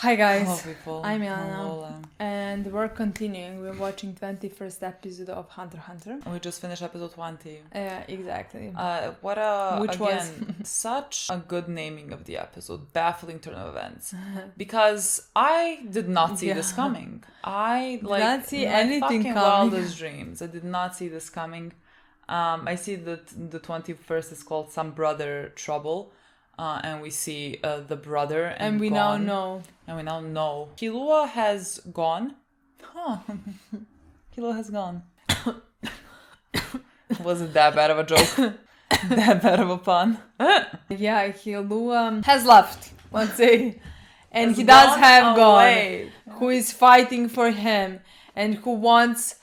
Hi guys, Hello people. I'm Milena, Lola. and we're continuing. We're watching 21st episode of Hunter x Hunter. We just finished episode 20. Exactly. Which was such a good naming of the episode. Baffling turn of events. Because I did not see this coming. I Did not see my anything fucking coming. wildest dreams. I did not see this coming. I see that the 21st is called Some Brother Trouble. And we see the brother and we gone. now know. And we now know. Kilua has gone. Huh. Kilua has gone. Wasn't that bad of a joke. That bad of a pun. Yeah, Kilua has left, let's say. And Has he does gone have away. gone. Who is fighting for him and who wants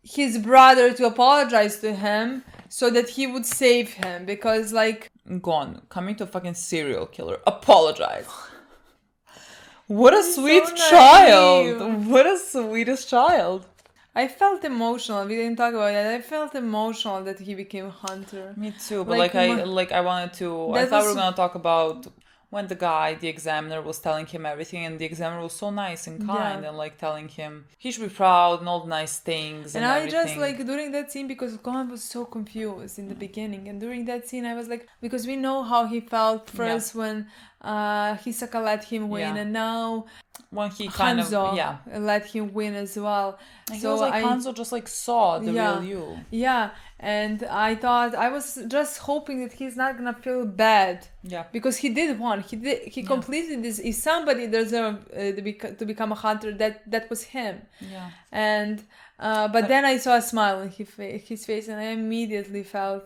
his brother to apologize to him so that he would save him. Because, like... Gone. Coming to a fucking serial killer. Apologize. What a sweet child. naive. What a sweetest child. I felt emotional. We didn't talk about that. I felt emotional that he became Hunter. Me too. But Like, I wanted to. I that thought we was- were gonna talk about when the examiner was telling him everything, and the examiner was so nice and kind, Yeah. and like telling him he should be proud and all the nice things. And And I everything. just like during that scene, because Gon was so confused in the beginning, and during that scene I was like, because we know how he felt first when Hisaka let him win, Yeah. and now when he kind Hanzo of let him win as well. And So he was like I- Hanzo just like saw the Yeah. real you. Yeah, and I was just hoping that he's not gonna feel bad. Yeah. Because he did one. He completed this. If somebody deserved to become a hunter, that was him. Yeah. And but then I saw a smile on his face, and I immediately felt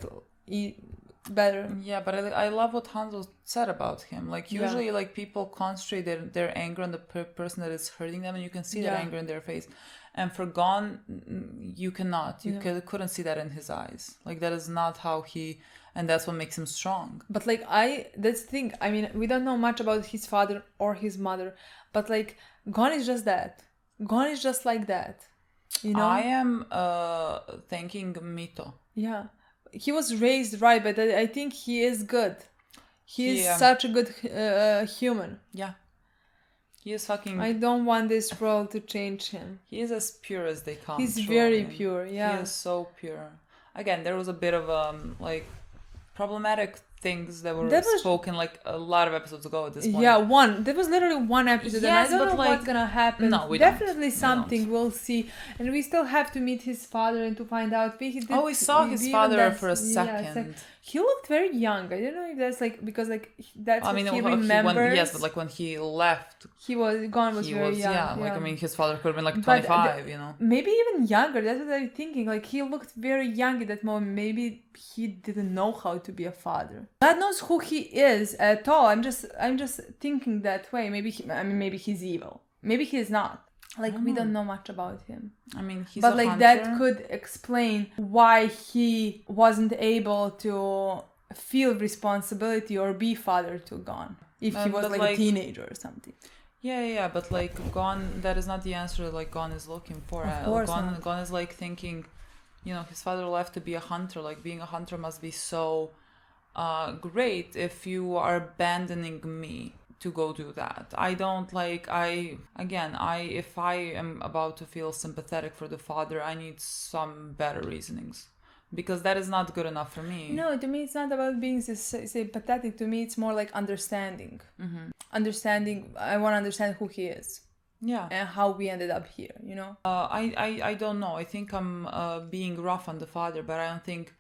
better. Yeah, but I love what Hanzo said about him. Like usually, like people concentrate their anger on the person that is hurting them, and you can see that Yeah. anger in their face. And for Gon, you cannot. You Yeah. couldn't see that in his eyes. Like that is not how he. And that's what makes him strong. But like that's the thing. I mean, we don't know much about his father or his mother, but like Gon is just that. Gon is just like that. You know. I am thanking Mito. Yeah, he was raised right, but I think he is good. He is Yeah. such a good human. Yeah. He is fucking. I don't want this world to change him. He is as pure as they come. He's truly. very pure. Yeah. He is so pure. Again, there was a bit of like problematic things that were spoken like a lot of episodes ago at this point. Yeah, there was literally one episode, Yes, and I don't but know like- what's gonna happen. No, we don't. Definitely We something don't. we'll see, and we still have to meet his father and to find out. We saw his father for a second. He looked very young. I don't know if that's like because like that's I mean, what he when remembers. yes, but like when he left, he was he very was young. like I mean, his father could have been like But 25, you know. Maybe even younger. That's what I'm thinking. Like he looked very young at that moment. Maybe he didn't know how to be a father. God knows who he is at all. I'm just thinking that way. Maybe maybe he's evil. Maybe he's not. Like we don't know much about him. I mean, he's But a like hunter. that could explain why he wasn't able to feel responsibility or be father to Gon if he was but, like a like- teenager or something. Yeah, but like Gon, that is not the answer that like Gon is looking for. Of course Gon, not. Gon is like thinking, you know, his father left to be a hunter. Like being a hunter must be so great if you are abandoning me to go do that. I don't like if I am about to feel sympathetic for the father, I need some better reasonings. Because that is not good enough for me. No, to me it's not about being sympathetic. To me it's more like understanding. Mm-hmm. Understanding. I want to understand who he is Yeah. and how we ended up here. You know. I don't know. I think I'm being rough on the father, but I don't think.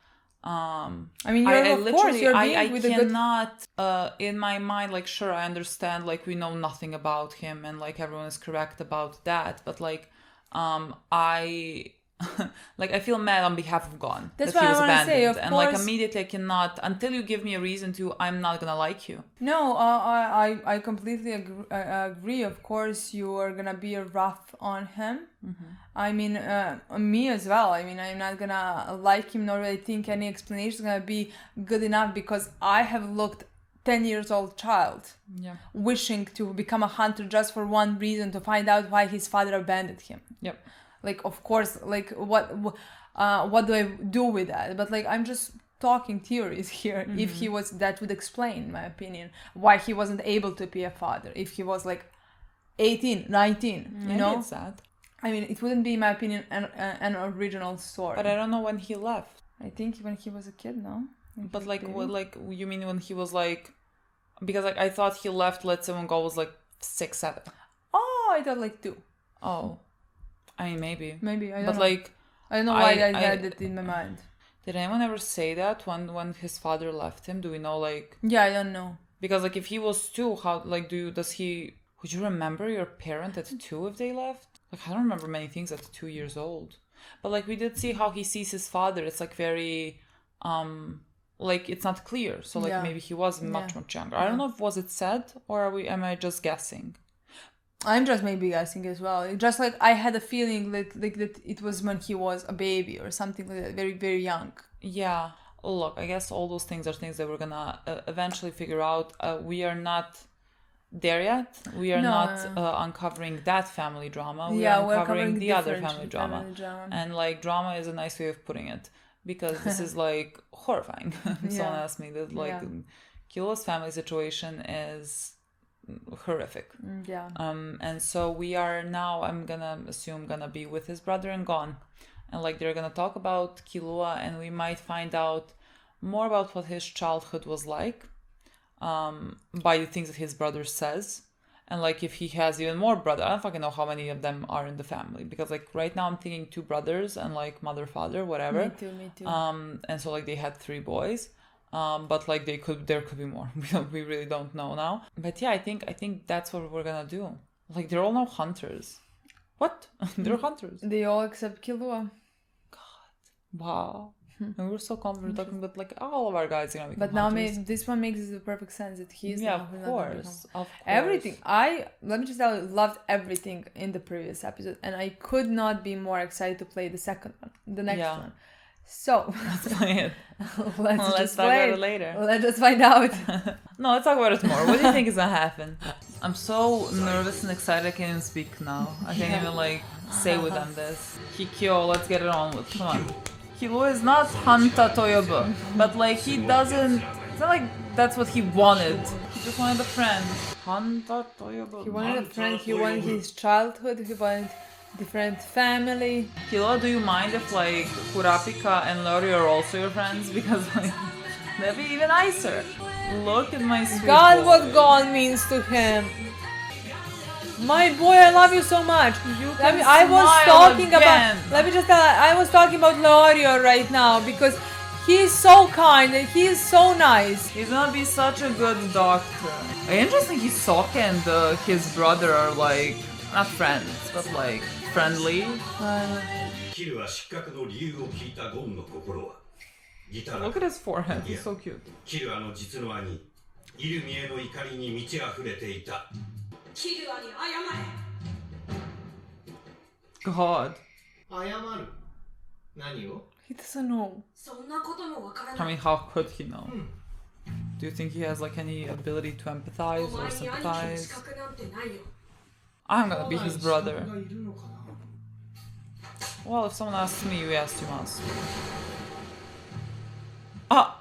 I mean, of course you're being I with a good. cannot in my mind, like, sure, I understand, like, we know nothing about him and like everyone is correct about that, but like I like I feel mad on behalf of Gon. That's that what he was I wanna say, abandoned. of And like course- immediately I cannot, until you give me a reason to, I'm not gonna like you. No, I completely agree. Of course, you are gonna be rough on him. Mm-hmm. I mean, me as well. I mean, I'm not gonna like him, nor do I think any explanation is gonna be good enough because I have looked 10 years old child Yeah. wishing to become a hunter just for one reason, to find out why his father abandoned him. Yep. Like, of course, like what do I do with that? But like, I'm just talking theories here. If he was, that would explain, in my opinion, why he wasn't able to be a father. If he was like 18, 19, you Maybe know? it's that. I mean, it wouldn't be, in my opinion, an original story. But I don't know when he left. I think when he was a kid, no? But like, what, like, you mean when he was like, because like I thought he left Let Someone Go was like 6, 7. Oh, I thought like 2. Oh, I mean maybe. Maybe, I don't But know. like, I don't know why I had it in my mind. did anyone ever say that when his father left him? Do we know like? Yeah, I don't know. Because like if he was 2, how like would you remember your parent at 2 if they left? Like I don't remember many things at 2 years old. But like we did see how he sees his father. It's like very like it's not clear. So like maybe he was much younger. I don't know if was it said or am I just guessing? I'm just maybe guessing as well. Just like I had a feeling that it was when he was a baby or something like that, very, very young. Yeah. Look, I guess all those things are things that we're gonna eventually figure out. We are not there yet. We are not uncovering that family drama. We are uncovering the other family drama. And like drama is a nice way of putting it because this is like horrifying. Someone asked me that like Kilo's family situation is horrific. Yeah. And so we are now, I'm gonna assume, gonna be with his brother and Gon. And like they're gonna talk about Killua and we might find out more about what his childhood was like by the things that his brother says. And like if he has even more brother, I don't fucking know how many of them are in the family because like right now I'm thinking 2 brothers and like mother, father, whatever. Me too. And so like they had 3 boys. But like there could be more. We really don't know now. But yeah, I think that's what we're gonna do. Like they're all now hunters. What? They're hunters. They all except Killua. God. Wow. And we were so confident talking about like all of our guys are gonna become But now hunters. this one makes the perfect sense that he's of course. Everything. Let me just tell you, loved everything in the previous episode, and I could not be more excited to play the second one, the next one. So let's play it. let's talk about it later. Let's just find out. No, let's talk about it tomorrow. What do you think is gonna happen? I'm so nervous and excited I can't even speak now. I can't even like say with them this. Kikyo, let's get it on with. Come on. Kilo is not Hanta Toyobu, but like he doesn't. It's not like that's what he wanted. He just wanted a friend. Hanta Toyobu. He wanted a friend. He wanted his childhood. He wanted different family. Kilo, do you mind if like Kurapika and Lori are also your friends? Because like that'd be even nicer. Look at my sweet God, boy. what God means to him. My boy, I love you so much. I was talking again. about. Let me just tell you, I was talking about Lorio right now because he's so kind and he's so nice. He's gonna be such a good doctor. Interesting, Hisoka and his brother are like not friends, but like friendly. Look at his forehead. He's so cute. God. He doesn't know. I mean, how could he know? Do you think he has like any ability to empathize or sympathize? I'm gonna be his brother. Well, if someone asks me, you asked us. Ah!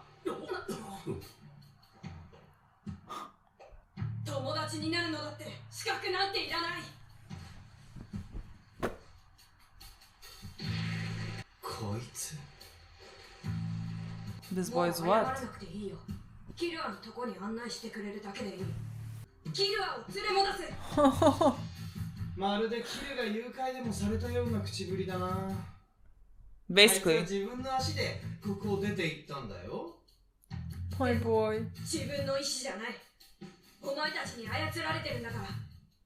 This boy is what? キルアのとこに案内してくれるだけでいい。キルアを連れ戻せ。まるでキルが誘拐でもされたような口ぶりだな。あ Basically. いつは自分の足でここを出て行ったんだよ。My boy. 自分の意志じゃない。お前たちに操られてるんだから。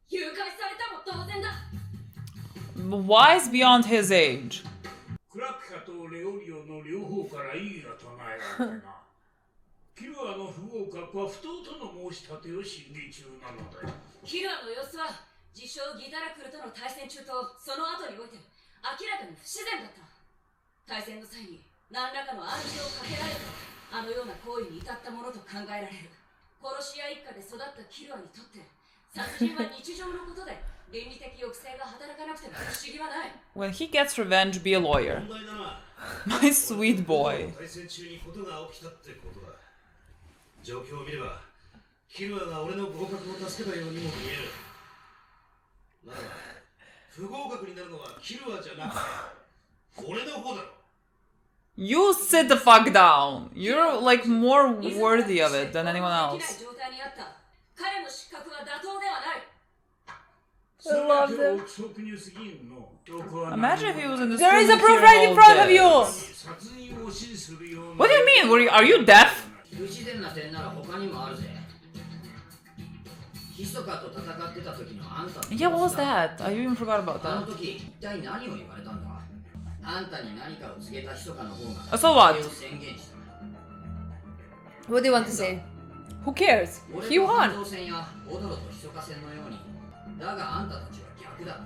誘拐されたも当然だ。Wise beyond his age. クラピカとレオリオの両方から異議が唱えられてな。キルアの不合格は不当との申し立てを審議中なのだよ。キルアの様子は自称ギタラクルとの対戦中とその後において明らかに不自然だった。対戦の際に何らかの暗示をかけられてあのような行為に至ったものと考えられる。殺し屋一家で育ったキルアにとって殺人は日常のことで倫理的抑制が働かなくても不思議はない。 When he gets revenge, be a lawyer. My sweet boy. 対戦中にことが起きたってことだ。状況を見ればキルアが俺の合格を助けたようにも見える。不合格になるのはキルアじゃなくて俺の方だろ。 You sit the fuck down. You're like more worthy of it than anyone else. 彼の失格は妥当ではない。 I love them. Imagine if he was in this There is a room proof hearing right in all front of this. you. What do you mean? Are you deaf? 不自然な点なら他にもあるぜ。ヒソカと戦ってた時のあんたの Yeah, what was that? I even forgot about あの that. 時一体何を言われたんだ。あんたに何かを告げたヒソカの方が So what? それを宣言した。 What do you want to say? Who cares? 俺 He と半 won. 蔵戦やオドロとヒソカ戦のように。だがあんたたちは逆だ。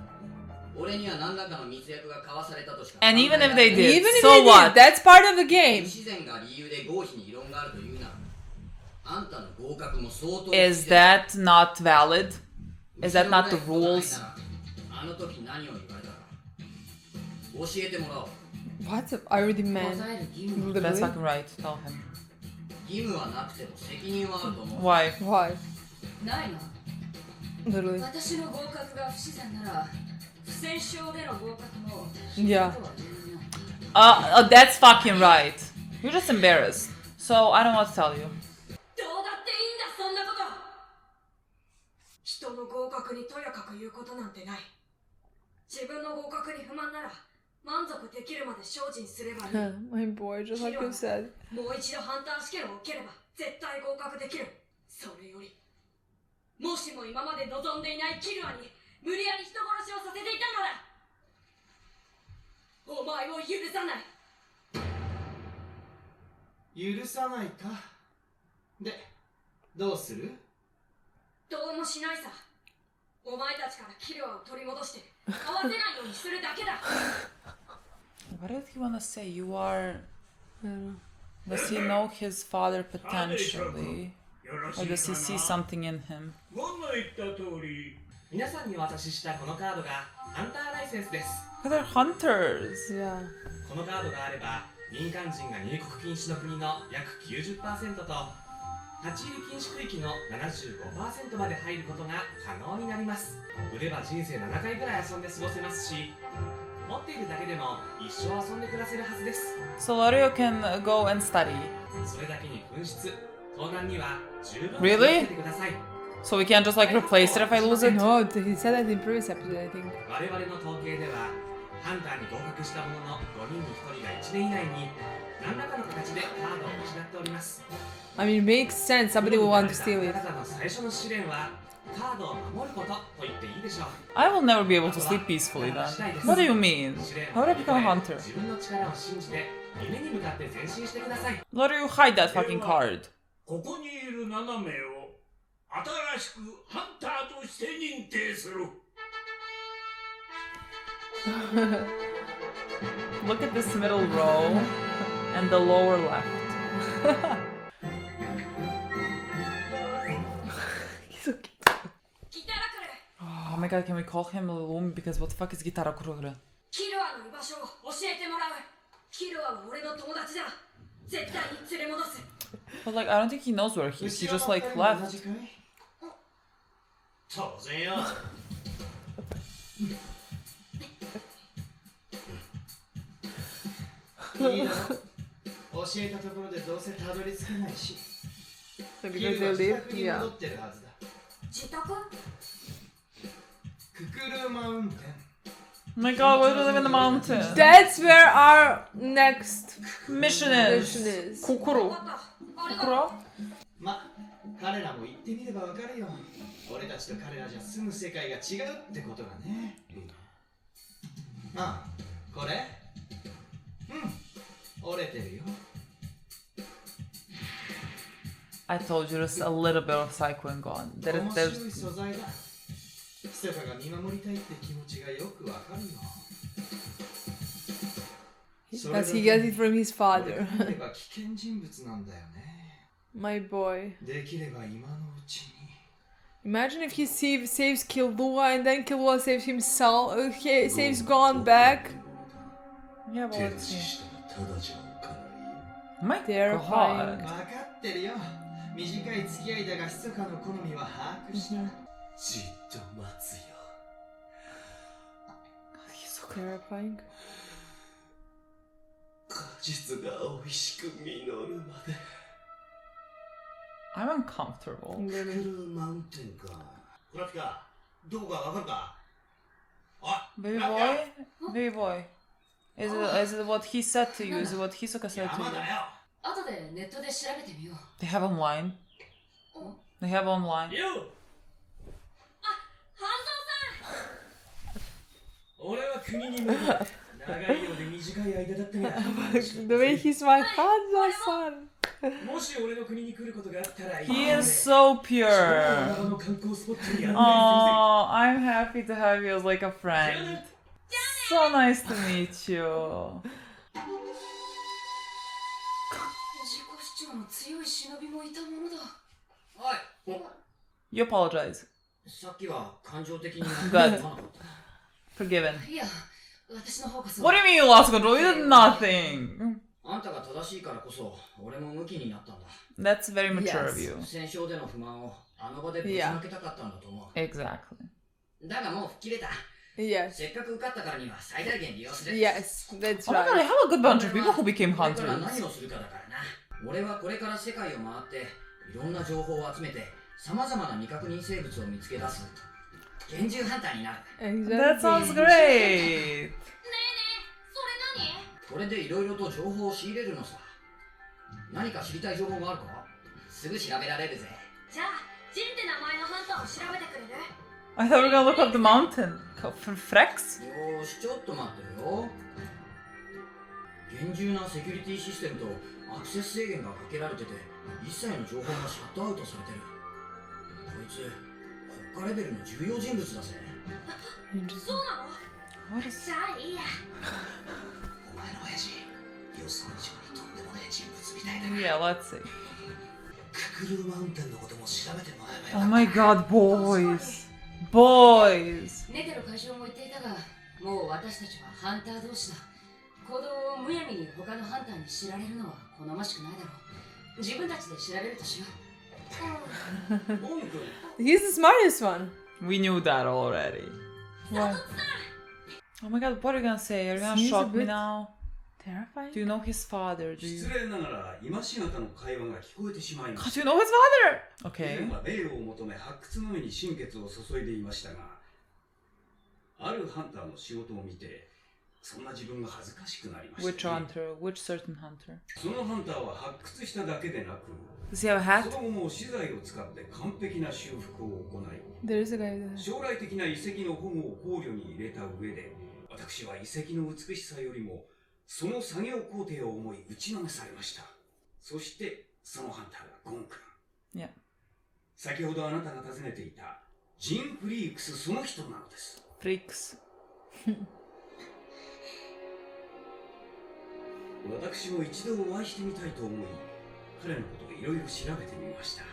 俺には何らかの密約が交わされたとしか。 And even if they did, Even if so they what? did, that's part of the 不 game. 自然が理由で合否に異論があるというなら、あんたの合格も相当。 Is that not valid? Is that not the rules? あの時何を言われたか教えてもらおう。 What? I already man.答える義務 That's Literally? fucking right. Tell him. 義務はなくても責任はあると思う。 Why? Why? ないな。 Literally. 私の合格が不自然なら、不戦勝での合格も。 Yeah. That's fucking right. You're just embarrassed. So I don't want to tell you. どうだっていいんだ、そんなこと。人の合格にとやかく言うことなんてない。自分の合格に不満なら満足できるまで精進すればいい。 My boy, just like you said. もう一度ハンター試験を受ければ絶対合格できる。それよりもしも今まで望んでいないキルアに無理やり人殺しをさせていたのだ。お前を許さない。許さないか。で、どうする？どうもしないさ。お前たちからキルアを取り戻して合わせないようにするだけだ。 What did he want to say? You are. Does he know his father potentially? Or does he see something in him? 皆さんにお渡ししたこのカードがハンターライセンスです。 They're hunters. Yeah. このカードがあれば民間人が入国禁止の国の約 90% と立ち入り禁止区域の 75% まで入ることが可能になります。売れば人生7回ぐらい遊んで過ごせますし、持っているだけでも一生遊んで暮らせるはずです。 So Lario can go and study. それだけに紛失、盗難には十分 Really? 気をつけてください。 So we can't just like replace it if I lose it? No, he said that in previous episode, I think. 我々の統計ではハンターに合格したものの5人に1人が1年以内に何らかの形でカードを失っております。 I mean, it makes sense. Somebody will want to steal it. あなたの最初の試練はカードを守ることと言っていいでしょう。 I will never be able to sleep peacefully then. What do you mean? How would I become a hunter? 自分の力を信じて夢に向かって前進してください。 Lario, hide that fucking card. ここにいる7名を新しくハンターとして認定する。 Look at this middle row and the lower left. He's so cute. ギタラクル、 Oh my god, can we call him Lumi? Because what the fuck is Gitara Kurogre? キルアの居場所を教えてもらう。キルアは俺の友達だ。絶対に連れ戻す。 But like, I don't think he knows where he is. He just like 同 left. じかい？当然よ。いいだろ。教えたところでどうせたどり着けないし。 So キ because ルは they 自 live? 宅に Yeah. 戻ってるはずだ。自宅？ククルーマウンテン。 Oh my god, we live in the mountain. That's where our next Mission mission is. is. Kukuro. ありがとう。 Kukuro? ま、彼らも行ってみればわかるよ。俺たちと彼らじゃ住む世界が違うってことがね。ああ、これ？うん、折れてるよ。 I told you just a little bit of psycho and gone. 面白い There's 素材だ。密かが見守りたいって気持ちがよくわかるよ。 Because he gets it from his 俺 father. が見れば危険人物なんだよね。 My boy. できれば今のうちに。 Imagine if he saves Killua and then Killua saves himself. Saves Gone back. yeah, but 手 let's 出し see. したらただじゃおかないよ。 Oh my Terrifying. god. 分かってるよ。短い付き合いだが密かの好みは把握した。じっと待つよ。Terrifying. 果実が美味しく実るまで。 I'm uncomfortable. クルーマウンテンか。フラピカ、どこかわかるか？あ、 Baby boy? Baby boy. Is it what he said to you? Is it what Hisoka said to 山 you? だよ。後でネットで調べてみよう。 They have online. They have online. よ。半俺は国に戻る。長いようで短い間だったが。 The way he smiled, Hanzo-san. もし俺の国に来ることがあったら。 He is so pure. の観光スポットに案内 Oh, I'm happy to have you as like a friend. So nice to meet you. 自己主張の強い忍びもいたものだ。はい。 You apologize. さっきは感情的に Good. Forgiven. いや、私の方こそ。 What do you mean you lost control? You did nothing. あんたが正しいからこそ俺もムキになったんだ。 That's very mature of you. 戦勝での不満をあの場でぶちまけたかったんだと思う。 Exactly. だがもう吹っ切れた。 Yes. せっかく受かったからには最大限利用する。 Yes, that's Oh my god, I right. have a good bunch of people who became これから hunters. 何をするかだからな。俺はこれから世界を回っていろんな情報を集めてさまざまな未確認生物を見つけ出す厳重ハンターになる。 That sounds Exactly. great. ねえねえ、それ何？これでいろいろと情報を仕入れるのさ。何か知りたい情報があるか？すぐ調べられるぜ。じゃあ、ジンって名前のハンターを調べてくれる？ I thought we were gonna look up the mountain. For Frex? よーし、ちょっと待ってるよ。厳重なセキュリティシステムとアクセス制限がかけられてて一切の情報がシャットアウトされてる。こいつ国家レベルの重要人物だぜ。そうなの？ What is じゃあいいや。お前の親父、予想以上にとんでもない人物みたいだ。 Yeah, let's see. クルーマウンテンのことも調べてもらえばよかった。 Oh my god, boys. Boys. ネテの会長も言っていたが、もう私たちはハンター同士だ。行動をむやみに他のハンターに知られるのは好ましくないだろう。自分たちで調べるとしよう。ボン君、 He's the smartest one. We knew that already. What? Oh my god, what are you gonna say? Are you gonna He's a shock me bit- now? Terrifying. Do you know his father? Do 失 you? 礼ながら今しがたの会話が聞こえてしまいま God, し you た。 know his father! 以 Okay. 前は霊を求め発掘の上に心血を注いでいましたが、あるハンターの仕事を見て、そんな自分が恥ずかしくなりまし Which た、ね。 hunter? Which certain hunter? そのハンターは発掘しただけでなく、 Does he have a そ hat? の後も資材を使って完璧な修復を行い、 There is a guy with a... 将来的な遺跡の保護を考慮に入れた上で、私は遺跡の美しさよりもその作業工程を思い打ちのめされました。そしてそのハンターがゴン君。 Yeah. 先ほどあなたが訪ねていたジン・フリークスその人なのです。 Freaks. 私も一度お会いしてみたいと思い、彼のことをいろいろ調べてみました。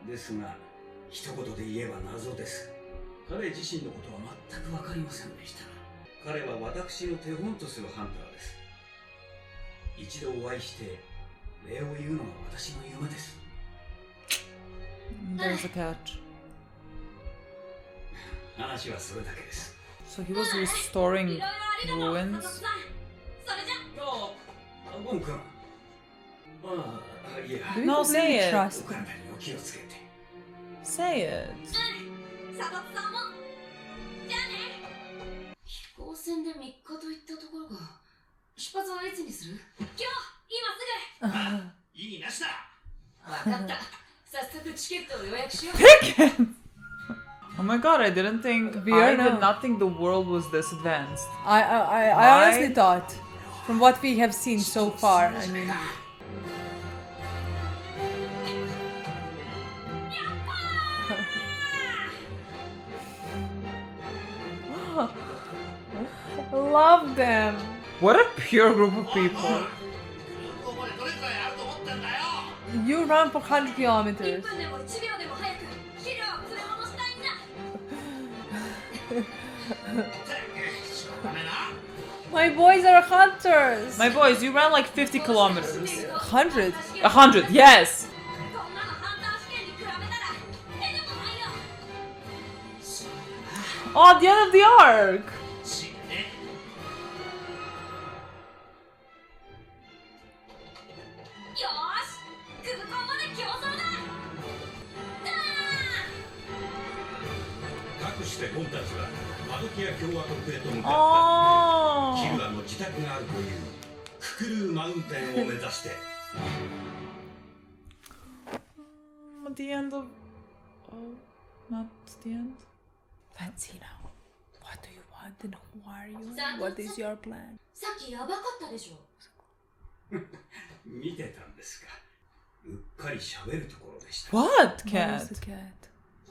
ですが、一言で言えば謎です。彼自身のことは全くわかりませんでした。彼は私の手本とするハンターです。一度お会いして礼を言うのが私の夢です。 There's a catch. 話はそれだけです。 So he was restoring いろいろありがとう、 ruins. 佐藤さん。それじゃ。ゴン君。いや、 Do you No, really say it. お trust 体 him? にお気をつけて。 Say it. 佐藤さんも。じゃあね。飛行船で3日といったところか。出発はいつにする？今日、今すぐ。意義なしだ。わかった。早速チケットを予約しよう。 Tickets! Oh my god, I didn't think. We I are did now. not think the world was this advanced. I honestly Why? thought, from what we have seen so far, I mean, love them. What a pure group of people. ここまでどれくらいあると思ってんだよ。 You run for 100 1 kilometers. 分でも1秒でも早くヒルを連れ戻したいんだ。しょうがねえな。 My boys are hunters. My boys, you ran like 50 kilometers. 100. 100, yes! こんなのハンター試験に比べたら手でもないよ。 Oh, at the end of the arc! 死ねえしてゴンたちはマドキア共和国へと向かった。キ Oh. ルアの自宅があるというククルーマウンテンを目指して。 At the end of... Oh, not the end. Fancy now. What do you want and who are you? What is your plan? さっきヤバかったでしょ。見てたんですか。うっかり喋るところでした。 What, Where's cat? the cat?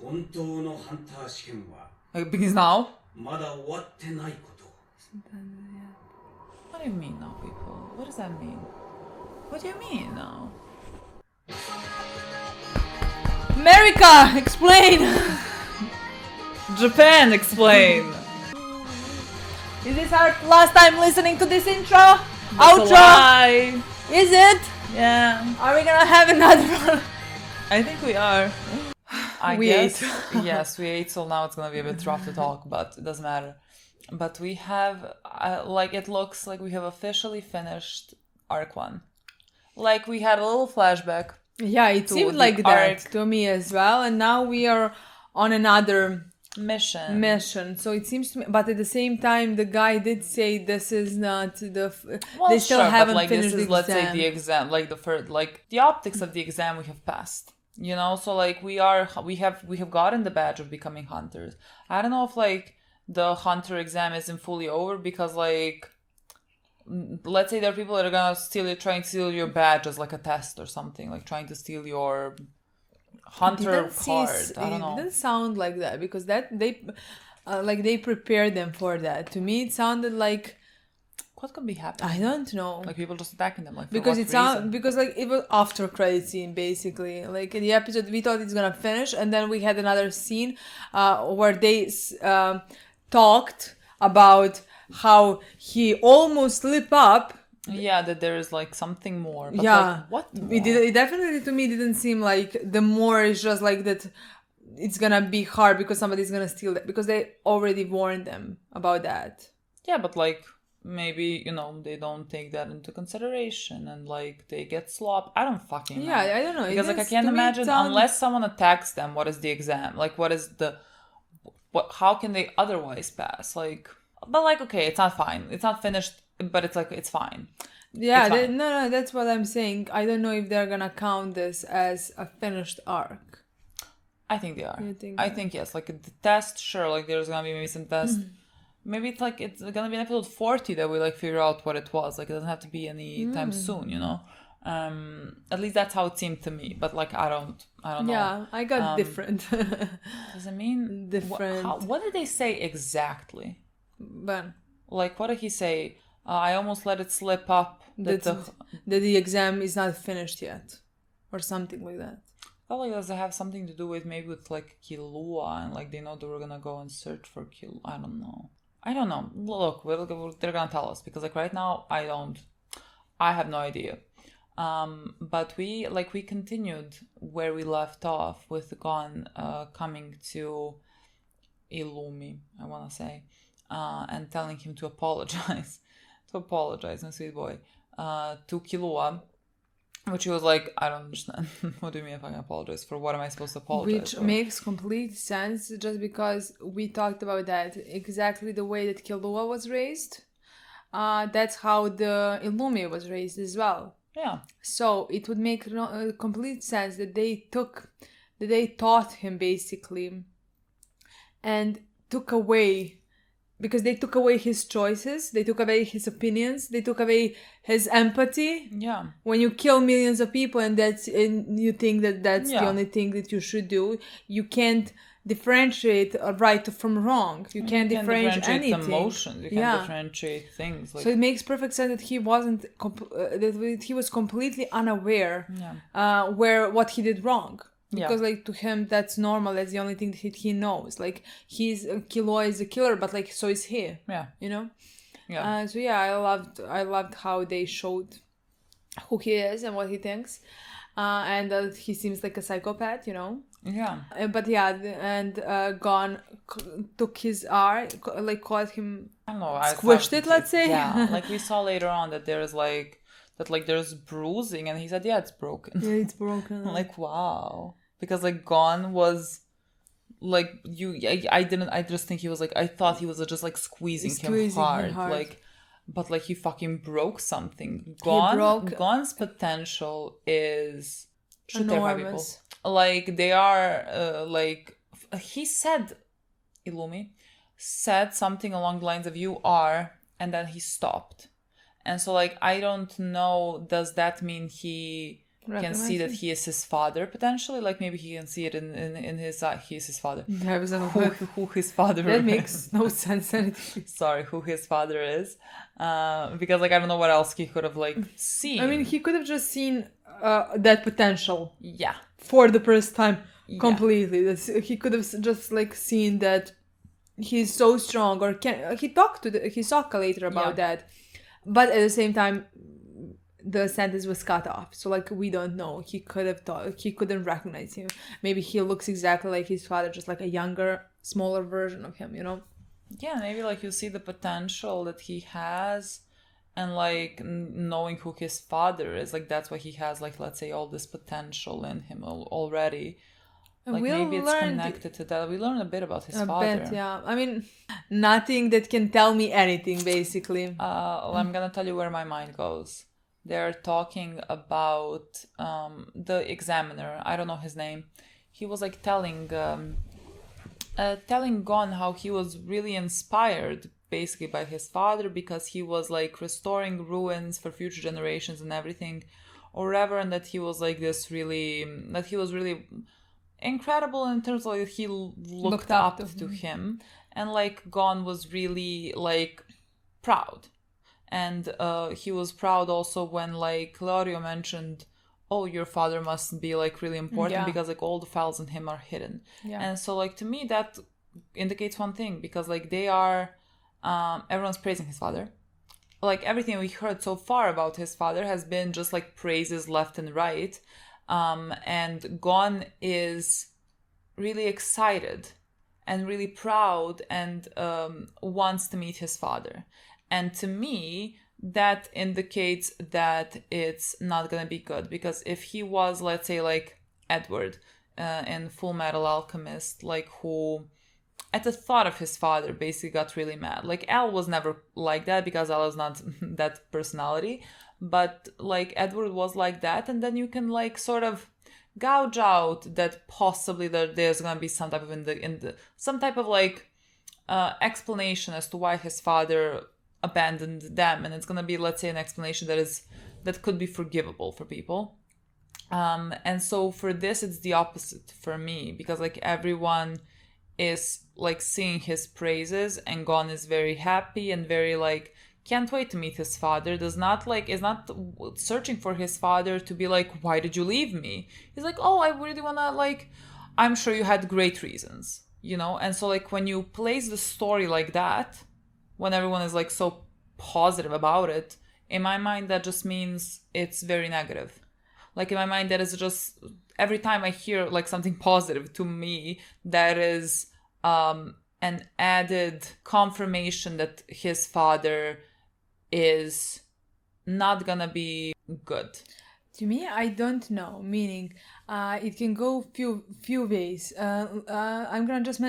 本当のハンター試験は Like, because now? まだ終わってないこと。 What do you mean now, people? What does that mean? What do you mean now? America, explain. Japan, explain. Is this our last time listening to this intro? That's a Outro? lie. Is it? Yeah, Are we gonna have another one? I think we are. I We guess. ate. Yes, we ate, so now it's gonna be a bit rough to talk, but it doesn't matter. But we have, like, it looks like we have officially finished Arc 1. Like, we had a little flashback. Yeah, it To seemed the like that arc. to me as well. And now we are on another Mission. mission. So it seems to me, but at the same time, the guy did say this is not the. Well, they still sure, haven't but like finished this is, the let's say, exam. the exam, like the first, like the optics of the exam we have passed. You know, so like we have gotten the badge of becoming hunters. I don't know if like the hunter exam isn't fully over because like, let's say there are people that are gonna trying to steal your badge as like a test or something, like trying to steal your hunter card. I don't know. It didn't sound like that because that they prepared them for that. To me, it sounded like What could be happening? I don't know. Like people just attacking them, like for Because what it sound reason? because like it was after credit scene basically. Like in the episode we thought it's gonna finish, and then we had another scene where they talked about how he almost slipped up. Yeah, that there is like something more. But Yeah, like, what? it definitely to me didn't seem like the more is just like that. It's gonna be hard because somebody's gonna steal that because they already warned them about that. Yeah, but like maybe, you know, they don't take that into consideration and like they get slopped. I don't fucking know. Yeah, I don't know. Because like I can't imagine unless someone attacks them, what is the exam? Like what is the how can they otherwise pass? Like but like okay, it's not fine. It's not finished, but it's like it's fine. Yeah, It's fine. no, that's what I'm saying. I don't know if they're gonna count this as a finished arc. I think they are. You think I that? think yes. Like the test, sure, like there's gonna be maybe some test. Maybe it's like it's gonna be in episode 40 that we like figure out what it was. Like it doesn't have to be any time soon, you know. At least that's how it seemed to me. But like I don't know. Yeah, I got different. Does it mean Different. What did they say exactly? But Like what did he say? I almost let it slip up that that the exam is not finished yet, or something like that. I felt like does it have something to do with maybe with like Killua and like they know they were gonna go and search for Killua. I don't know. Look, they're gonna tell us because like right now I have no idea. But we continued where we left off with Gon coming to Illumi, I wanna say, and telling him to apologize, my sweet boy, to Killua. Which he was like, I don't understand. What do you mean if I can apologize? For what am I supposed to apologize Which for? makes complete sense just because we talked about that. Exactly the way that Killua was raised. That's how the Illumi was raised as well. Yeah. So it would make complete sense that they taught him basically and took away, because they took away his choices, they took away his opinions, they took away his empathy. Yeah. When you kill millions of people and you think that's the Yeah. only thing that you should do, you can't differentiate right from wrong. You can't differentiate anything. Emotions. You can't differentiate things. Like, So it makes perfect sense that he wasn't that he was completely unaware what he did wrong. Because like to him that's normal. That's the only thing that he knows. Like Killua is a killer, but like so is he. Yeah. You know. Yeah. So yeah, I loved how they showed who he is and what he thinks, and that he seems like a psychopath. You know. Yeah. But yeah, and Gon took his arm, like caught him, I don't know. squished it. Let's say. Yeah. Like we saw later on that there's there's bruising, and he said, "Yeah, it's broken." Yeah, it's broken. Like wow. Because like Gon was like I just think he was like, I thought he was just like squeezing him hard, like, but like he fucking broke something. Gon's potential is should terrify people. Like they are like he said, Illumi said something along the lines of you are, and then he stopped. And so like I don't know, does that mean he can see that he is his father potentially? Like maybe he can see it in his eye. He is his father. Who his father is. That makes no sense. Sorry, who his father is. Because like I don't know what else he could have like seen. I mean, he could have just seen that potential. Yeah. For the first time completely. He could have just like seen that he's so strong, or he talked to his Sokka later about that. But at the same time, the sentence was cut off, so like we don't know. He could have thought he couldn't recognize him. Maybe he looks exactly like his father, just like a younger, smaller version of him, you know? Yeah, maybe like you see the potential that he has, and like knowing who his father is, like that's why he has like, let's say, all this potential in him already. Like maybe it's connected to that. We learned a bit about his father. Bit, yeah. I mean, nothing that can tell me anything, basically. Well, I'm gonna tell you where my mind goes. They're talking about the examiner. I don't know his name. He was like telling Gon how he was really inspired basically by his father, because he was like restoring ruins for future generations and everything, or whatever, and that he was like this really, that he was really incredible in terms of like he looked up to him, and like Gon was really like proud. And he was proud also when like Leorio mentioned, oh, your father must be like really important because like all the files in him are hidden. And so like to me that indicates one thing, because like they are everyone's praising his father. Like everything we heard so far about his father has been just like praises left and right. And Gon is really excited and really proud and wants to meet his father. And to me, that indicates that it's not going to be good. Because if he was, let's say, like Edward in Full Metal Alchemist, like who, at the thought of his father, basically got really mad. Like Al was never like that, because Al is not that personality. But like Edward was like that. And then you can like sort of gouge out that possibly there's going to be some type of some type of like explanation as to why his father abandoned them, and it's gonna be, let's say, an explanation that could be forgivable for people. And so for this, it's the opposite for me, because like everyone is like singing his praises, and Gon is very happy and very like can't wait to meet his father. Is not searching for his father to be like, why did you leave me? He's like, oh, I really wanna like, I'm sure you had great reasons, you know. And so like when you place the story like that, when everyone is like so positive about it, in my mind that just means it's very negative. Like in my mind that is just, every time I hear like something positive, to me that is an added confirmation that his father is not gonna be good. To me, I don't know. Meaning, it can go few ways. I'm gonna just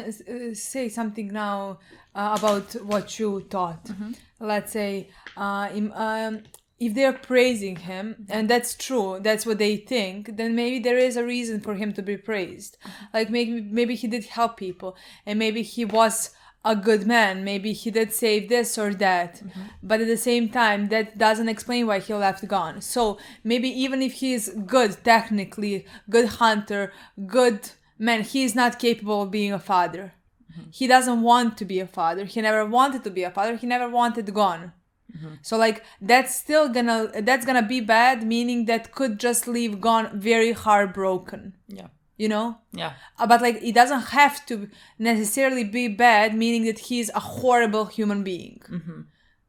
say something now about what you thought. Let's say, if they're praising him, and that's true, that's what they think, then maybe there is a reason for him to be praised. Like maybe he did help people, and maybe he was a good man, maybe he did save this or that, but at the same time that doesn't explain why he left Gon. So maybe even if he's good, technically good hunter, good man, he's not capable of being a father. He doesn't want to be a father. He never wanted to be a father. He never wanted Gon. So like that's gonna be bad, meaning that could just leave Gon very heartbroken. You know? But like it doesn't have to necessarily be bad, meaning that he's a horrible human being.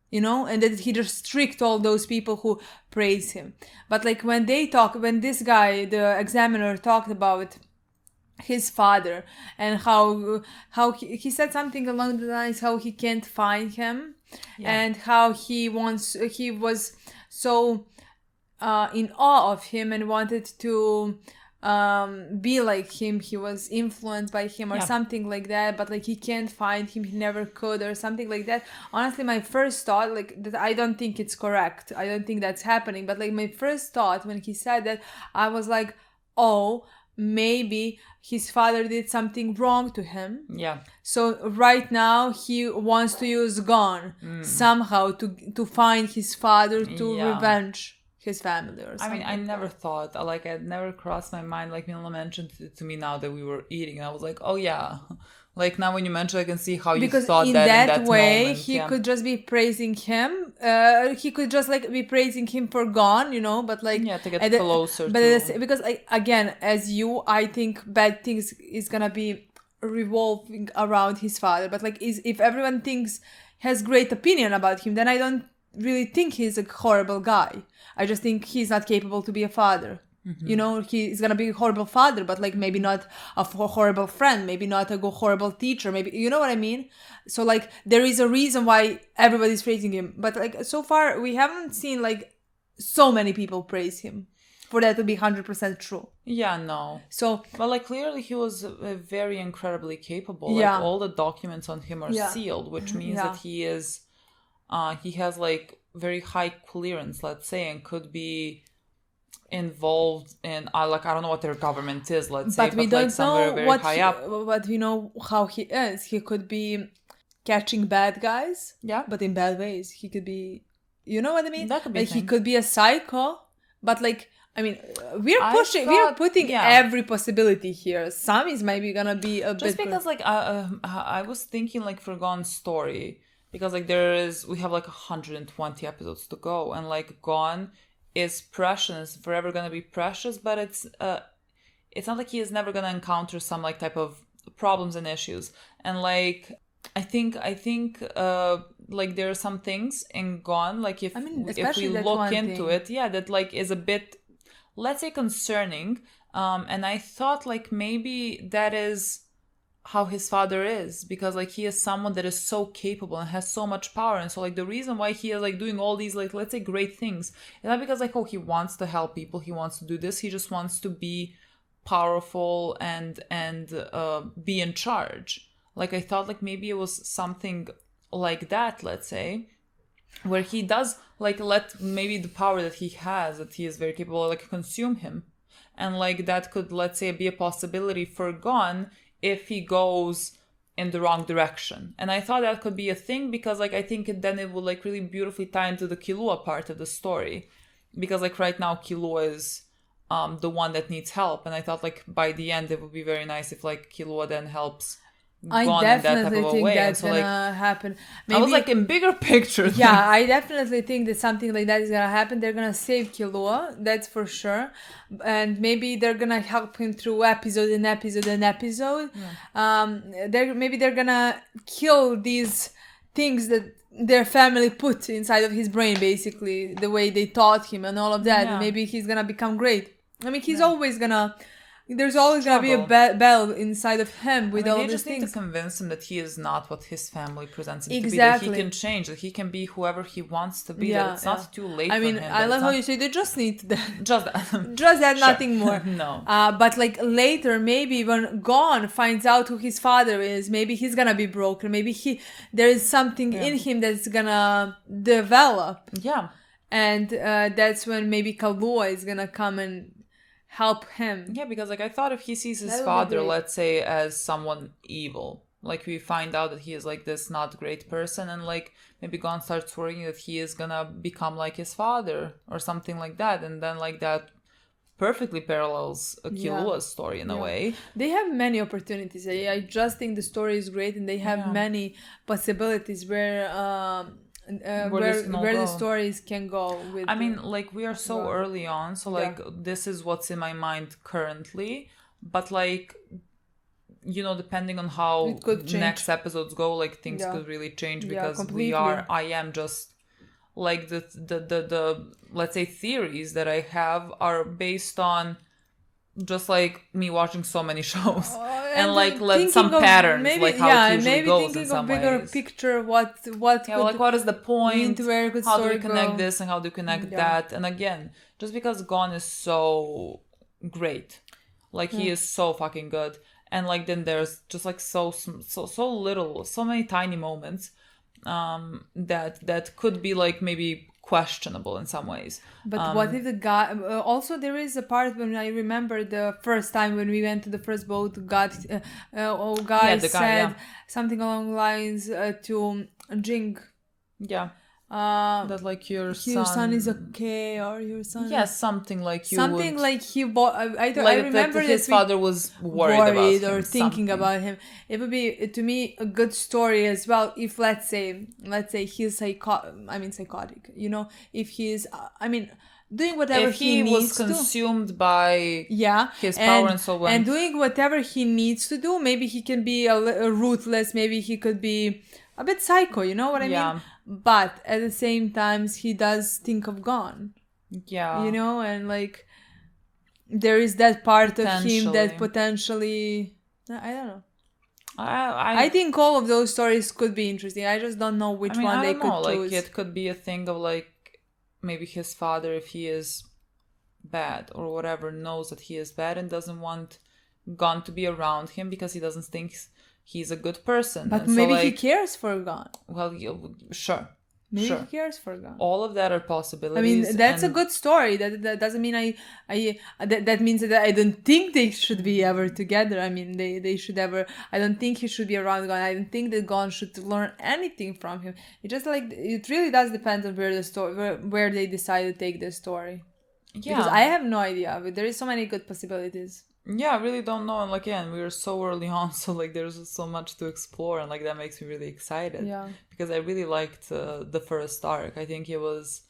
You know? And that he just tricked all those people who praise him. But like when this guy, the examiner, talked about his father and how he said something along the lines how he can't find him, and how he was so in awe of him and wanted to be like him, he was influenced by him or something like that, but like he can't find him, he never could, or something like that. Honestly, my first thought, like, that I don't think it's correct, I don't think that's happening, but like my first thought when he said that, I was like, oh, maybe his father did something wrong to him. Yeah. So right now he wants to use Gon somehow to find his father, to revenge his family or something. I mean, I never thought, like, it never crossed my mind. Like, Milena mentioned it to me now that we were eating, and I was like, oh yeah. Like, now when you mention, I can see how you thought that in that way moment. He could just be praising him. He could just like be praising him for Gon, you know, but like to get closer. Because like, again, as you, I think bad things is gonna be revolving around his father. But like, if everyone has great opinion about him, then I don't really think he's a horrible guy. I just think he's not capable to be a father. Mm-hmm. You know, he's gonna be a horrible father, but like maybe not a horrible friend, maybe not a horrible teacher, maybe, you know what I mean? So like, there is a reason why everybody's praising him, but like, so far we haven't seen like so many people praise him for that to be 100% true. Yeah, no. So, but like, clearly he was very incredibly capable. Like, all the documents on him are sealed, which means that he has like very high clearance, let's say, and could be involved in I don't know what their government is, let's say, but we don't know very what high up. But we know how he is. He could be catching bad guys, but in bad ways. He could be, you know what I mean? That could be like, he could be a psycho, but like, I mean, we're putting every possibility here. Some is maybe gonna be a just bit because like I was thinking, like, for Gon's story, because like we have like 120 episodes to go, and like Gon is precious, forever gonna be precious, but it's not like he is never gonna encounter some like type of problems and issues. And like, I think like there are some things in Gon, like if we look into it, that like is a bit, let's say, concerning. And I thought like maybe that is how his father is, because like he is someone that is so capable and has so much power, and so like the reason why he is like doing all these, like, let's say, great things is not because like, oh, he wants to help people, he wants to do this, he just wants to be powerful and be in charge. Like, I thought like maybe it was something like that, let's say, where he does like let maybe the power that he has, that he is very capable, like, consume him, and like that could, let's say, be a possibility for Gon if he goes in the wrong direction. And I thought that could be a thing, because like I think then it would like really beautifully tie into the Killua part of the story, because like right now Killua is the one that needs help, and I thought like by the end it would be very nice if like Killua then helps I definitely think that's gonna happen. Maybe, I was like, in bigger picture. Yeah, I definitely think that something like that is gonna happen. They're gonna save Killua, that's for sure, and maybe they're gonna help him through episode and episode and episode. Maybe they're gonna kill these things that their family put inside of his brain, basically the way they taught him and all of that. And maybe he's gonna become great. I mean, he's always gonna. There's always going to be a battle inside of him with all these things. You just need to convince him that he is not what his family presents him to be. Exactly. That he can change, that he can be whoever he wants to be, that it's not too late for him. I love how you say they just need that. Just that. Just that, nothing more. No. But like later, maybe when Gon finds out who his father is, maybe he's going to be broken. Maybe there is something in him that's going to develop. Yeah. And that's when maybe Killua is going to come and help him. Yeah, because like I thought if he sees his father, let's say, as someone evil, like we find out that he is like this not great person, and like maybe Gon starts worrying that he is gonna become like his father or something like that, and then like that perfectly parallels Killua's story in a way. They have many opportunities. I just think the story is great, and they have many possibilities where the stories can go with. I mean, like, we are so early on, so like this is what's in my mind currently, but like, you know, depending on how next episodes go, like things could really change, because I am just like the let's say theories that I have are based on just like me watching so many shows and like some patterns, maybe, like how it usually goes in some ways. Maybe thinking of bigger picture, what like what is the point, how do we connect this and how do we connect that. And again, just because Gon is so great, Like he is so fucking good. And like then there's just like so little, so many tiny moments that could be like maybe questionable in some ways. But what if the guy? Also, there is a part when I remember the first time when we went to the first boat. Guy said something along the lines to Jing. Yeah. That like your son is okay, or your son. Yeah, something like you. Something would, like he bought. I remember that his father was worried about him, or thinking about him. It would be to me a good story as well if let's say he's psychotic. You know, if he's doing whatever if he needs was consumed by his power and so on, and doing whatever he needs to do. Maybe he can be a ruthless. Maybe he could be a bit psycho. You know what I mean? But at the same time, he does think of Gon. Yeah. You know, and like there is that part of him that potentially, I don't know. I think all of those stories could be interesting. I just don't know which one they could choose. Like it could be a thing of like maybe his father, if he is bad or whatever, knows that he is bad and doesn't want Gon to be around him because he doesn't think he's a good person. But and maybe he cares for Gon. Well, sure. Maybe he cares for Gon. All of that are possibilities. I mean, that's a good story. That doesn't mean that means that I don't think they should be ever together. I mean, they should ever. I don't think he should be around Gon. I don't think that Gon should learn anything from him. It just like it really does depend on where the story, where they decide to take the story. Yeah. Because I have no idea. But there is so many good possibilities. Yeah, I really don't know. And like, again, we were so early on, so like there's so much to explore, and like that makes me really excited. Yeah. Because I really liked the first arc. I think it was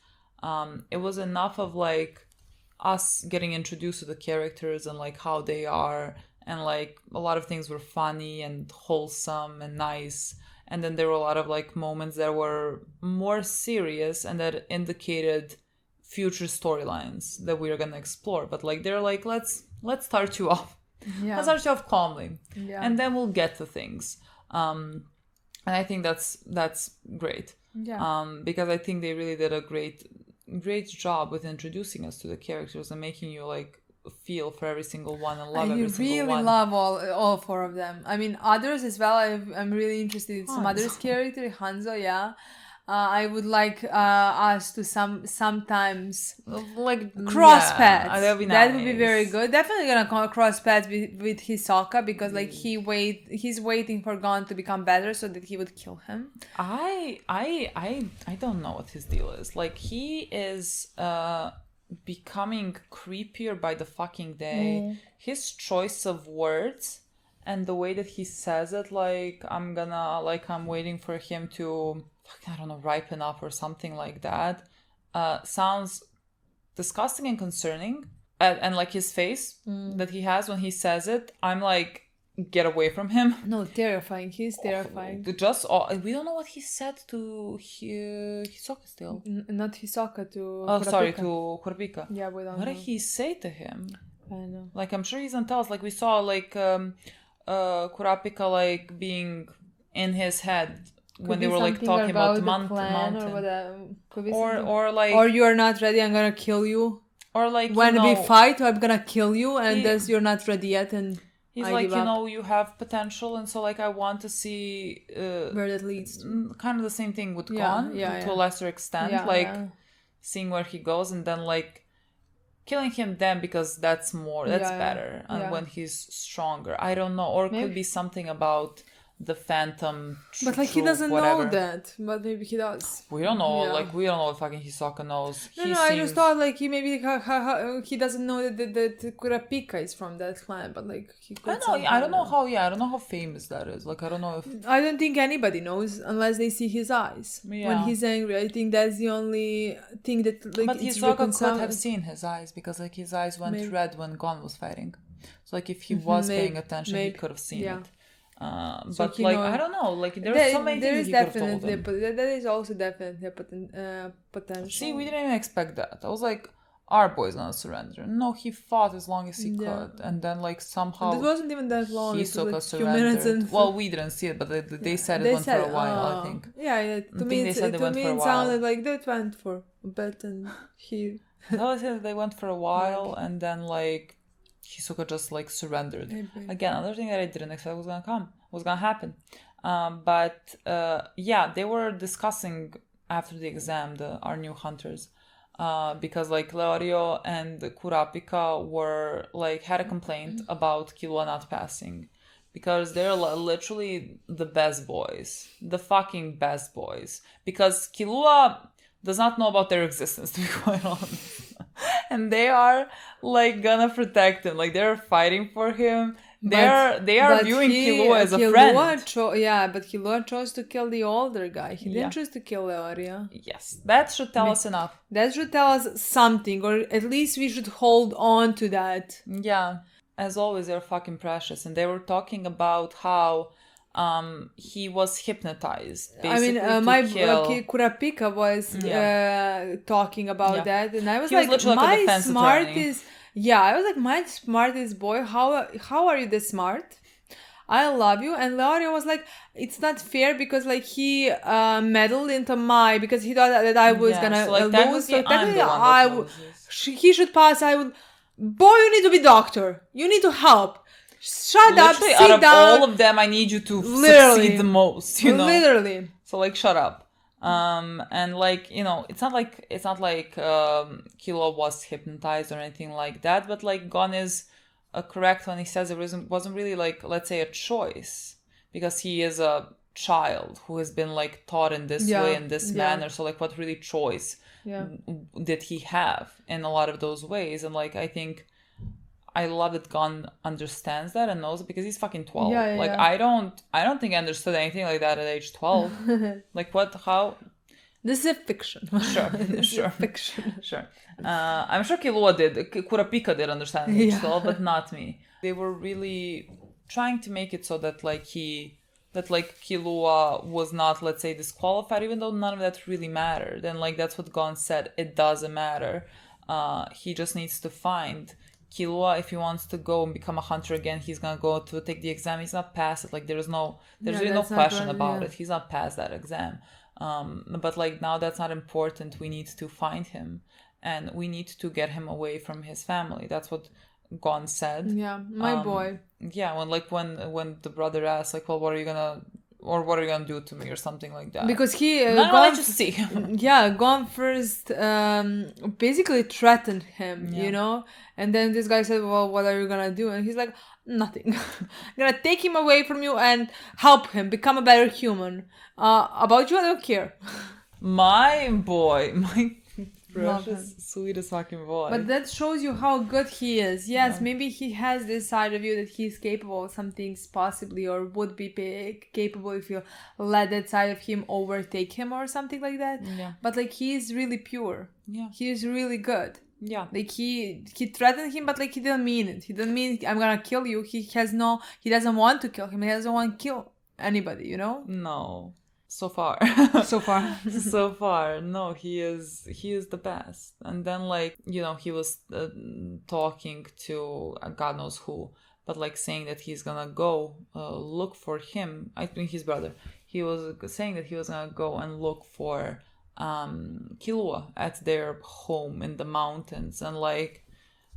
enough of like us getting introduced to the characters and like how they are, and like a lot of things were funny and wholesome and nice. And then there were a lot of like moments that were more serious and that indicated future storylines that we are gonna explore. But like they're like, let's start you off. Yeah. Let's start you off calmly. Yeah. And then we'll get to things. And I think that's great. Yeah. Because I think they really did a great job with introducing us to the characters and making you like feel for every single one and love every single one. I really love all four of them. I mean, others as well. I'm really interested in some others character. Hanzo, yeah. I would like us to sometimes like cross paths. That would be very good. Definitely gonna cross paths with Hisoka because like he's waiting for Gon to become better so that he would kill him. I don't know what his deal is. Like he is becoming creepier by the fucking day. His choice of words and the way that he says it, like I'm waiting for him to, I don't know, ripen up or something like that, sounds disgusting and concerning. And like his face that he has when he says it, I'm like, get away from him. No, terrifying. He's terrifying. We don't know what he said to Hisoka still. Not Hisoka, to Kurapika. Sorry, to Kurapika. Yeah, we don't know. What did he say to him? I know. Like, I'm sure he's gonna tell us. Like, we saw, like, Kurapika, like, being in his head when they were, like, talking about the mountain. Or whatever. Could be or, like... Or you're not ready, I'm gonna kill you. Or, like, when we fight, I'm gonna kill you, and thus you're not ready yet, and... He's like, you have potential, and so, like, I want to see... where that leads to. Kind of the same thing with Gon, to a lesser extent. Seeing where he goes, and then, like, killing him then, because that's better. And when he's stronger. I don't know. Or it could be something about the phantom but like he doesn't know that, but maybe he does. We don't know. Like we don't know what fucking Hisoka knows. I just thought like he maybe he doesn't know that Kurapika is from that clan, but like he could. I don't know how famous that is. Like I don't know if I don't think anybody knows unless they see his eyes when he's angry. I think that's the only thing that like. But Hisoka could have seen his eyes because like his eyes went red when Gon was fighting. So like if he was paying attention, he could have seen it. But like I don't know, like there's so many things you could have told him. That is also definitely a potential. See, we didn't even expect that. I was like, our boy's gonna surrender. No, he fought as long as he could, and then like somehow it wasn't even that long. Hisoka surrendered. Well, we didn't see it, but they said it went for a while. I think. Yeah. To me, it sounded like that went for a bit, and he. No, they went for a while, and then like. Hisoka just like surrendered. Maybe. Again, another thing that I didn't expect was gonna happen. But yeah, they were discussing after the exam, our new hunters, because like Leorio and Kurapika were like had a complaint about Killua not passing. Because they're literally the best boys. The fucking best boys. Because Killua does not know about their existence, to be quite honest. And they are, like, gonna protect him. Like, they're fighting for him. They are viewing Killua as a friend. But Killua chose to kill the older guy. He didn't choose to kill Leorio. Yes, that should tell us enough. That should tell us something. Or at least we should hold on to that. Yeah. As always, they're fucking precious. And they were talking about how he was hypnotized. Basically, Kurapika was talking about that. And I was he like, was my smartest... Yeah, I was like, my smartest boy, how are you this smart? I love you. And Leorio was like, it's not fair because like he meddled into because he thought that I was gonna lose. So technically, he should pass. Boy, you need to be doctor. You need to help. Shut up, sit out of down. All of them, I need you to succeed the most, you know? Literally. So like, shut up. And like, you know, it's not like Killua was hypnotized or anything like that, but like Gon is correct when he says it wasn't really like, let's say, a choice, because he is a child who has been like taught in this way, in this manner. So like, what really choice did he have in a lot of those ways? And like, I love that Gon understands that and knows it, because he's fucking 12. I don't think I understood anything like that at age 12. Like what? How? This is fiction. Sure. Fiction. Sure. I'm sure Killua did. Kurapika did understand at age 12, but not me. They were really trying to make it so that Killua was not, let's say, disqualified, even though none of that really mattered. And like that's what Gon said. It doesn't matter. He just needs to find Killua. If he wants to go and become a hunter again, he's gonna go to take the exam. He's not past it. Like there's really no question about it. He's not past that exam. But like now that's not important. We need to find him, and we need to get him away from his family. That's what Gon said. Yeah, my boy. Yeah, when the brother asked like, well, what are you gonna do to me or something like that? Because he Gon just see. Gon first basically threatened him, you know, and then this guy said, well, what are you gonna do? And he's like, nothing. I'm gonna take him away from you and help him become a better human. About you, I don't care. My boy, my precious, sweetest fucking boy. But that shows you how good he is. Yes, maybe he has this side of you that he's capable of some things possibly, or would be capable if you let that side of him overtake him or something like that. Yeah. But like he is really pure. Yeah. He is really good. Yeah. Like he threatened him, but like he didn't mean it. He didn't mean I'm gonna kill you. He doesn't want to kill him. He doesn't want to kill anybody, you know? No. So far. So far. No, he is the best. And then like, you know, he was talking to God knows who, but like saying that he's gonna go look for him. I think his brother. He was saying that he was gonna go and look for Killua at their home in the mountains, and like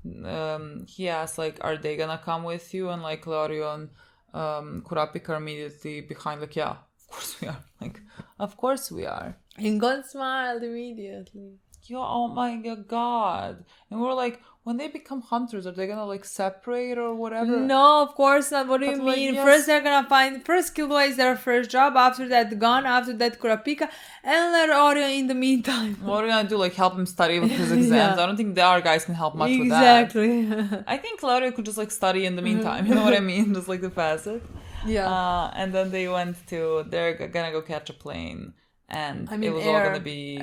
he asked like, are they gonna come with you? And like Leorio and Kurapika are immediately behind, like, yeah, of course we are. Like, of course we are. And Gon smiled immediately. Yo, oh my god. And we're like, when they become hunters, are they gonna like separate or whatever? No, of course not. What do you mean? Yes. First they're gonna find Killua is their first job, after that Gon, after that Kurapika, and Leorio in the meantime. What are we gonna do? Like help him study with his exams? Yeah. I don't think our guys can help much with that. Exactly. I think Leorio could just like study in the meantime. You know what I mean? Just like to pass it. Yeah. And then they're gonna go catch a plane, and it was all gonna be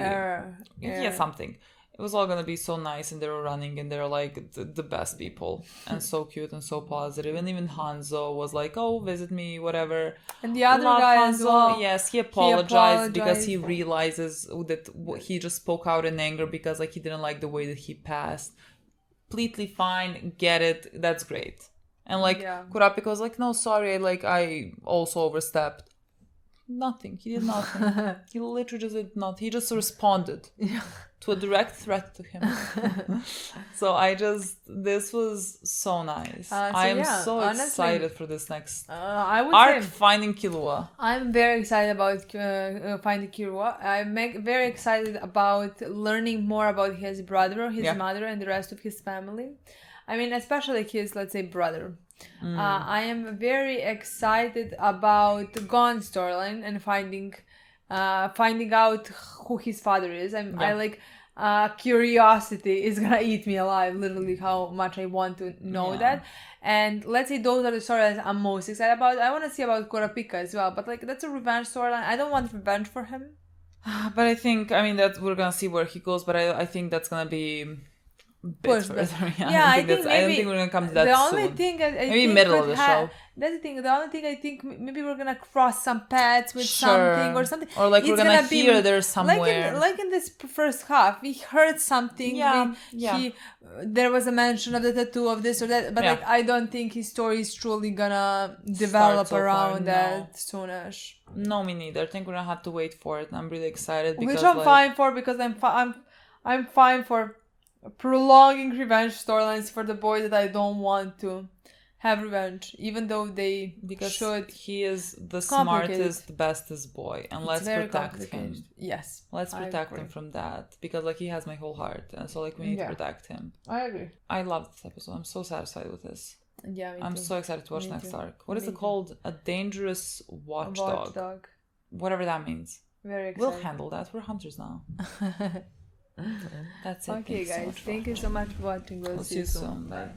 something. It was all gonna be so nice, and they were running, and they're like the best people, and so cute and so positive. And even Hanzo was like, "Oh, visit me, whatever." And the other guy as well. Yes, he apologized because he realizes that he just spoke out in anger because like he didn't like the way that he passed. Completely fine, get it, that's great. And like Kurapika was like, "No, sorry, I also overstepped." nothing. He did nothing. He literally just did nothing. He just responded to a direct threat to him. So this was so nice. I am so honestly, excited for this next I would arc, say finding Killua. I'm very excited about finding Killua. I'm very excited about learning more about his brother, his mother, and the rest of his family. I mean, especially his, let's say, brother. I am very excited about the Gon storyline and finding out who his father is. I like curiosity is gonna eat me alive, literally, how much I want to know that. And let's say those are the storylines I'm most excited about. I want to see about Kurapika as well, but like that's a revenge storyline. I don't want revenge for him. But I think, that we're gonna see where he goes, but I think that's gonna be bit further. I don't think we're gonna come to that the soon. only thing I maybe think middle of the show. That's the thing. The only thing I think maybe we're gonna cross some paths with something or something, or like we're gonna hear there somewhere. Like in this first half, we heard something. There was a mention of the tattoo of this or that, but like I don't think his story is truly gonna develop around that soonish. No, me neither. I think we're gonna have to wait for it. I'm really excited because which I'm fine for, because I'm fine for prolonging revenge storylines for the boy that I don't want to have revenge, even though he is the smartest, bestest boy, and let's protect him. Yes, let's protect him from that, because like he has my whole heart, and so like we need to protect him. I agree. I love this episode. I'm so satisfied with this. Yeah, I'm so excited to watch next arc. What is it called? A dangerous watchdog. Whatever that means. Very excited. We'll handle that. We're hunters now. That's it. Okay, guys. Thank you so much for watching. We'll see you soon. Bye.